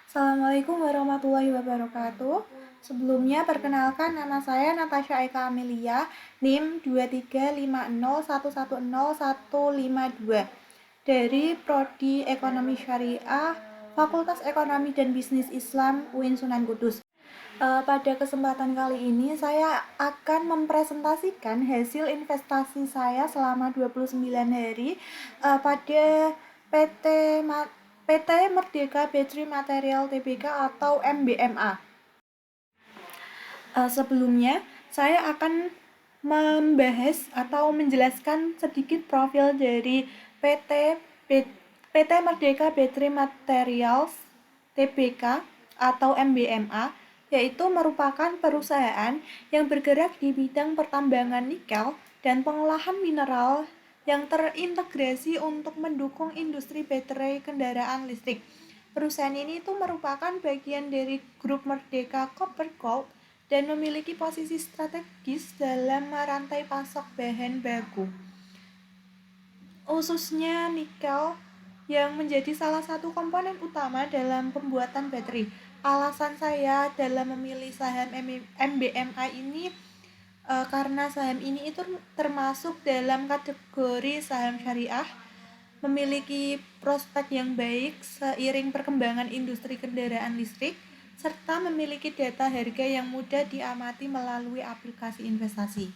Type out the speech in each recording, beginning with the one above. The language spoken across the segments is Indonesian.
Assalamualaikum warahmatullahi wabarakatuh. Sebelumnya perkenalkan nama saya Natasha Eka Amelia, NIM 2350110152 dari Prodi Ekonomi Syariah, Fakultas Ekonomi dan Bisnis Islam UIN Sunan Kudus. Pada kesempatan kali ini saya akan mempresentasikan hasil investasi saya selama 29 hari pada PT PT Merdeka Battery Material Tbk atau MBMA. Sebelumnya saya akan membahas atau menjelaskan sedikit profil dari PT Merdeka Battery Materials Tbk atau MBMA, yaitu merupakan perusahaan yang bergerak di bidang pertambangan nikel dan pengolahan mineral yang terintegrasi untuk mendukung industri baterai kendaraan listrik. Perusahaan ini itu merupakan bagian dari grup Merdeka Copper Gold dan memiliki posisi strategis dalam rantai pasok bahan baku, khususnya nikel yang menjadi salah satu komponen utama dalam pembuatan baterai. Alasan saya dalam memilih saham MBMA ini karena saham ini itu termasuk dalam kategori saham syariah, memiliki prospek yang baik seiring perkembangan industri kendaraan listrik, serta memiliki data harga yang mudah diamati melalui aplikasi investasi.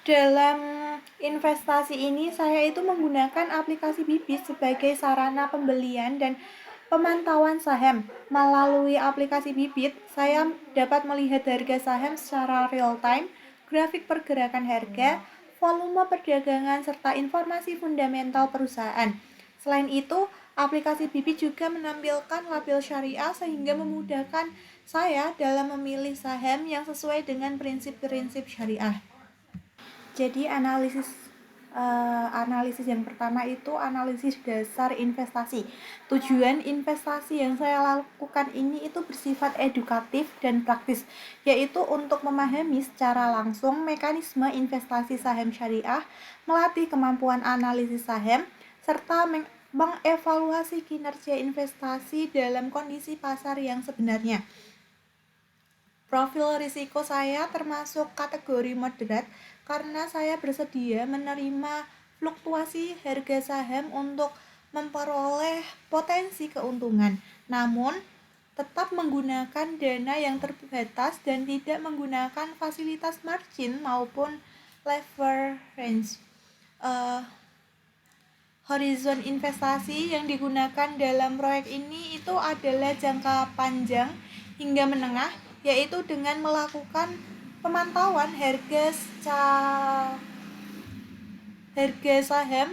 Dalam investasi ini saya itu menggunakan aplikasi Bibit sebagai sarana pembelian dan pemantauan saham. Melalui aplikasi Bibit, saya dapat melihat harga saham secara real time, grafik pergerakan harga, volume perdagangan, serta informasi fundamental perusahaan. Selain itu, aplikasi Bibit juga menampilkan label syariah sehingga memudahkan saya dalam memilih saham yang sesuai dengan prinsip-prinsip syariah. Jadi analisis yang pertama itu analisis dasar investasi. Tujuan investasi yang saya lakukan ini itu bersifat edukatif dan praktis, yaitu untuk memahami secara langsung mekanisme investasi saham syariah, melatih kemampuan analisis saham, serta mengevaluasi kinerja investasi dalam kondisi pasar yang sebenarnya. Profil risiko saya termasuk kategori moderat karena saya bersedia menerima fluktuasi harga saham untuk memperoleh potensi keuntungan, namun tetap menggunakan dana yang terbatas dan tidak menggunakan fasilitas margin maupun leverage. Horizon investasi yang digunakan dalam proyek ini itu adalah jangka panjang hingga menengah, yaitu dengan melakukan pemantauan harga saham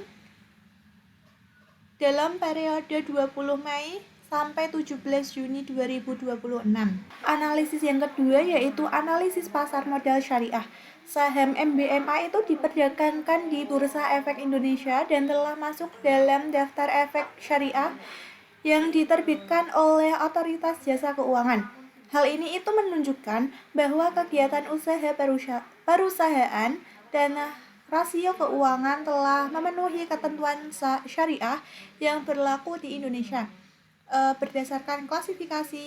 dalam periode 20 Mei sampai 17 Juni 2026. Analisis yang kedua yaitu analisis pasar modal syariah. Saham MBMA itu diperdagangkan di Bursa Efek Indonesia dan telah masuk dalam daftar efek syariah yang diterbitkan oleh Otoritas Jasa Keuangan. Hal ini itu menunjukkan bahwa kegiatan usaha perusahaan dan rasio keuangan telah memenuhi ketentuan syariah yang berlaku di Indonesia. Berdasarkan klasifikasi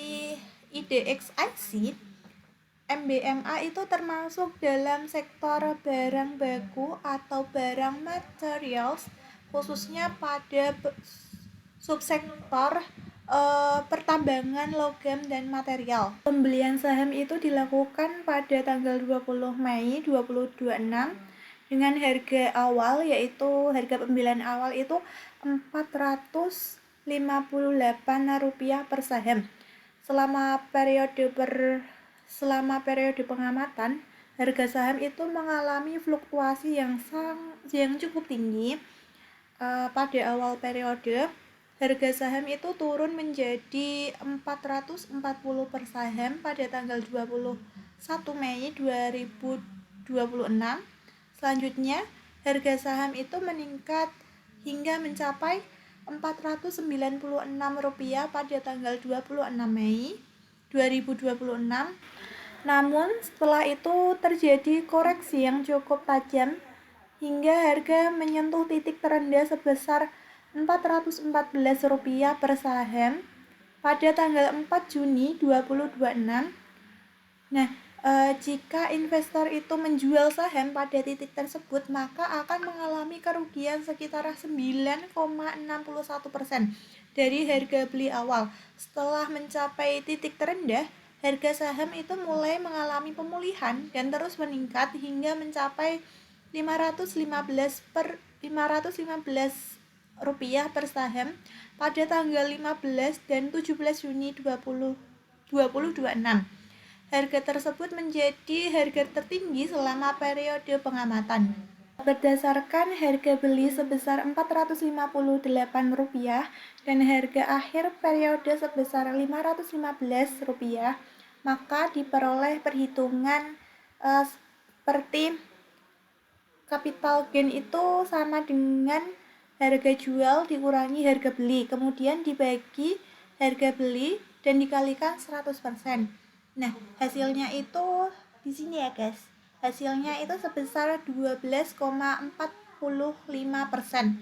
IDX-IC, MBMA itu termasuk dalam sektor barang baku atau barang materials, khususnya pada subsektor pertambangan logam dan material. Pembelian saham itu dilakukan pada tanggal 20 Mei 2026 dengan harga awal, yaitu harga pembelian awal itu Rp458 per saham. Selama periode pengamatan, harga saham itu mengalami fluktuasi yang cukup tinggi. Pada awal periode, harga saham itu turun menjadi 440 per saham pada tanggal 21 Mei 2026. Selanjutnya, harga saham itu meningkat hingga mencapai Rp496 pada tanggal 26 Mei 2026. Namun, setelah itu terjadi koreksi yang cukup tajam hingga harga menyentuh titik terendah sebesar Rp414 per saham pada tanggal 4 Juni 2026. Nah, jika investor itu menjual saham pada titik tersebut, maka akan mengalami kerugian sekitar 9,61% dari harga beli awal. Setelah mencapai titik terendah, harga saham itu mulai mengalami pemulihan dan terus meningkat hingga mencapai 515 rupiah per saham pada tanggal 15 dan 17 Juni 2026. Harga tersebut menjadi harga tertinggi selama periode pengamatan. Berdasarkan harga beli sebesar Rp458 dan harga akhir periode sebesar Rp515, maka diperoleh perhitungan seperti capital gain itu sama dengan harga jual dikurangi harga beli, kemudian dibagi harga beli dan dikalikan 100%. Nah, hasilnya itu di sini ya, guys. Hasilnya itu sebesar 12,45%.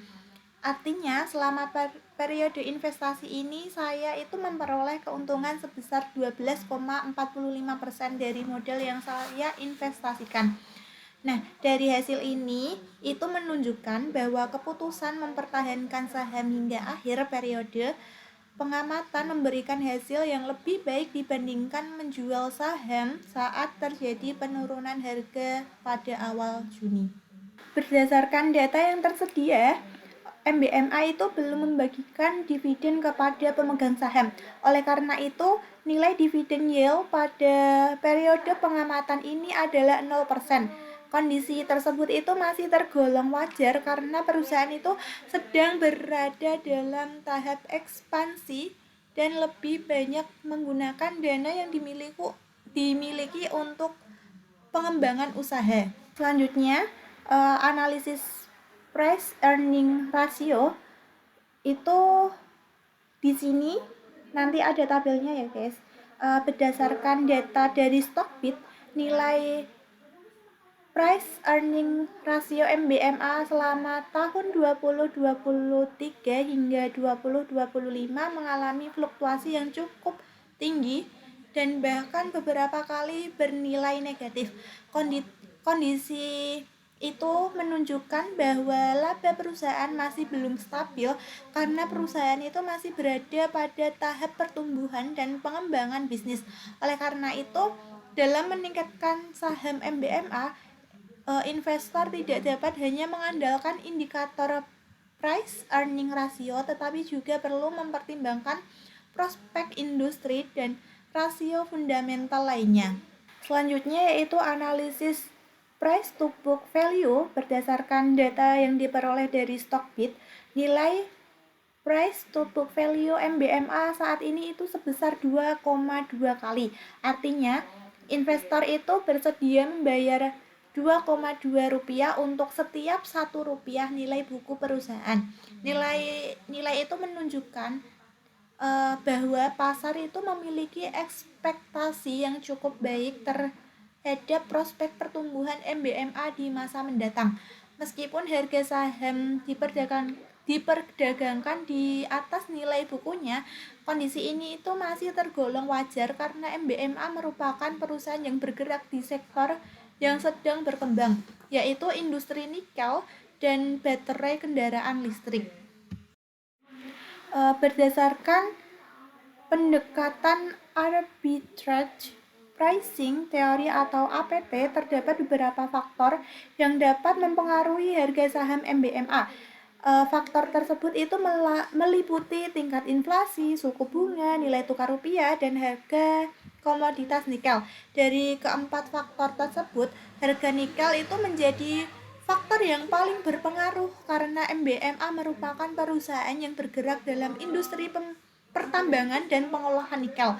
Artinya, selama periode investasi ini saya itu memperoleh keuntungan sebesar 12,45% dari modal yang saya investasikan. Nah, dari hasil ini itu menunjukkan bahwa keputusan mempertahankan saham hingga akhir periode pengamatan memberikan hasil yang lebih baik dibandingkan menjual saham saat terjadi penurunan harga pada awal Juni. Berdasarkan data yang tersedia, MBMA itu belum membagikan dividen kepada pemegang saham. Oleh karena itu, nilai dividen yield pada periode pengamatan ini adalah 0%. Kondisi tersebut itu masih tergolong wajar karena perusahaan itu sedang berada dalam tahap ekspansi dan lebih banyak menggunakan dana yang dimiliki untuk pengembangan usaha. Selanjutnya, analisis price earning ratio itu di sini nanti ada tabelnya ya, guys. Berdasarkan data dari Stockbit, nilai price earning ratio MBMA selama tahun 2023 hingga 2025 mengalami fluktuasi yang cukup tinggi dan bahkan beberapa kali bernilai negatif. Kondisi itu menunjukkan bahwa laba perusahaan masih belum stabil karena perusahaan itu masih berada pada tahap pertumbuhan dan pengembangan bisnis. Oleh karena itu, dalam meningkatkan saham MBMA, investor tidak dapat hanya mengandalkan indikator price earning ratio, tetapi juga perlu mempertimbangkan prospek industri dan rasio fundamental lainnya. Selanjutnya yaitu analisis price to book value. Berdasarkan data yang diperoleh dari Stockbit, nilai price to book value MBMA saat ini itu sebesar 2,2 kali. Artinya, investor itu bersedia membayar Rp2,2 untuk setiap Rp1 nilai buku perusahaan. Nilai itu menunjukkan bahwa pasar itu memiliki ekspektasi yang cukup baik terhadap prospek pertumbuhan MBMA di masa mendatang. Meskipun harga saham diperdagangkan di atas nilai bukunya, kondisi ini itu masih tergolong wajar karena MBMA merupakan perusahaan yang bergerak di sektor yang sedang berkembang, yaitu industri nikel dan baterai kendaraan listrik. Berdasarkan pendekatan arbitrage pricing teori atau APT, terdapat beberapa faktor yang dapat mempengaruhi harga saham MBMA. Faktor tersebut itu meliputi tingkat inflasi, suku bunga, nilai tukar rupiah, dan harga komoditas nikel. Dari keempat faktor tersebut, harga nikel itu menjadi faktor yang paling berpengaruh karena MBMA merupakan perusahaan yang bergerak dalam industri pertambangan dan pengolahan nikel.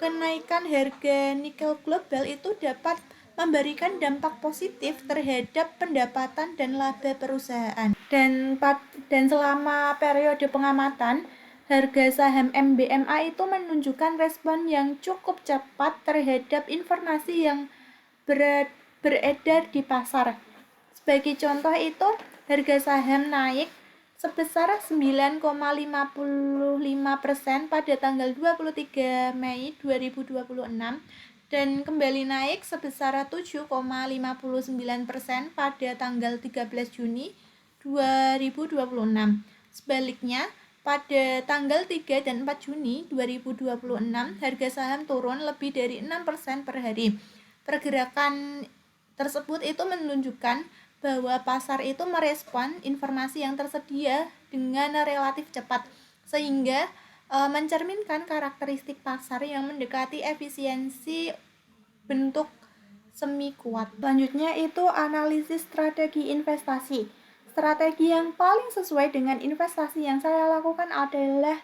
Kenaikan harga nikel global itu dapat memberikan dampak positif terhadap pendapatan dan laba perusahaan. Dan selama periode pengamatan, harga saham MBMA itu menunjukkan respon yang cukup cepat terhadap informasi yang beredar di pasar. Sebagai contoh itu, harga saham naik sebesar 9,55% pada tanggal 23 Mei 2026 dan kembali naik sebesar 7,59% pada tanggal 13 Juni 2026. Sebaliknya, pada tanggal 3 dan 4 Juni 2026, harga saham turun lebih dari 6% per hari. Pergerakan tersebut itu menunjukkan bahwa pasar itu merespon informasi yang tersedia dengan relatif cepat, sehingga mencerminkan karakteristik pasar yang mendekati efisiensi bentuk semi kuat. Selanjutnya itu analisis strategi investasi. Strategi yang paling sesuai dengan investasi yang saya lakukan adalah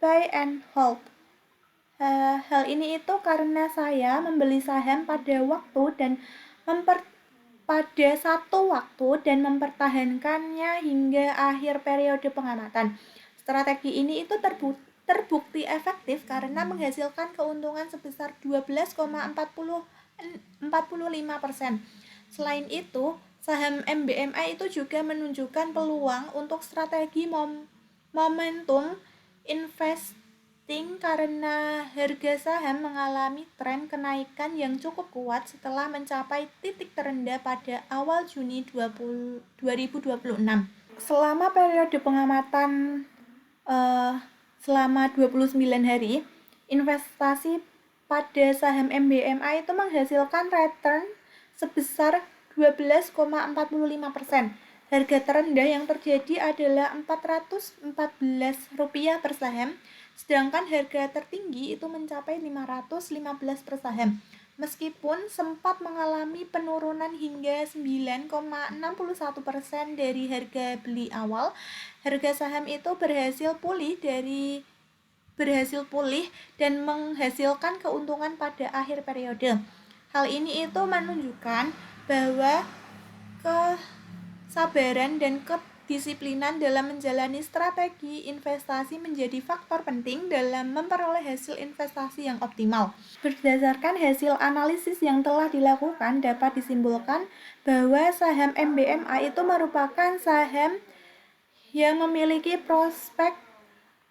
buy and hold. Hal ini itu karena saya membeli saham pada satu waktu dan mempertahankannya hingga akhir periode pengamatan. Strategi ini itu terbukti efektif karena menghasilkan keuntungan sebesar 12,45%. Selain itu, saham MBMA itu juga menunjukkan peluang untuk strategi momentum investing karena harga saham mengalami tren kenaikan yang cukup kuat setelah mencapai titik terendah pada awal Juni 2026. Selama periode pengamatan selama 29 hari, investasi pada saham MBMA itu menghasilkan return sebesar 12,45%. Harga terendah yang terjadi adalah Rp414 per saham, sedangkan harga tertinggi itu mencapai Rp515 per saham. Meskipun sempat mengalami penurunan hingga 9,61% dari harga beli awal, harga saham itu berhasil pulih dan menghasilkan keuntungan pada akhir periode. Hal ini itu menunjukkan bahwa kesabaran dan kedisiplinan dalam menjalani strategi investasi menjadi faktor penting dalam memperoleh hasil investasi yang optimal. Berdasarkan hasil analisis yang telah dilakukan, dapat disimpulkan bahwa saham MBMA itu merupakan saham yang memiliki prospek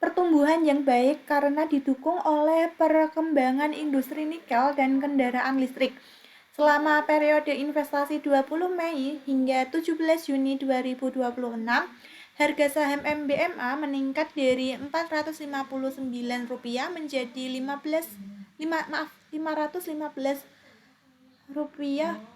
pertumbuhan yang baik karena didukung oleh perkembangan industri nikel dan kendaraan listrik. Selama periode investasi 20 Mei hingga 17 Juni 2026, harga saham MBMA meningkat dari Rp459 menjadi Rp515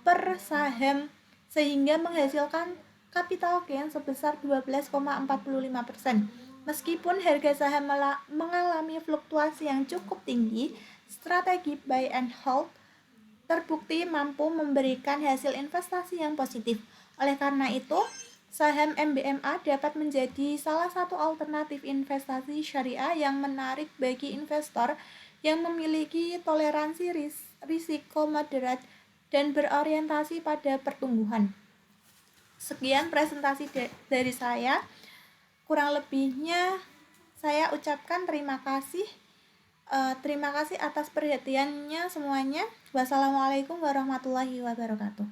per saham, sehingga menghasilkan capital gain sebesar 12,45%. Meskipun harga saham mengalami fluktuasi yang cukup tinggi, strategi buy and hold terbukti mampu memberikan hasil investasi yang positif. Oleh karena itu, saham MBMA dapat menjadi salah satu alternatif investasi syariah yang menarik bagi investor yang memiliki toleransi risiko moderat dan berorientasi pada pertumbuhan. Sekian presentasi dari saya. Kurang lebihnya saya ucapkan terima kasih. Terima kasih atas perhatiannya semuanya. Wassalamualaikum warahmatullahi wabarakatuh.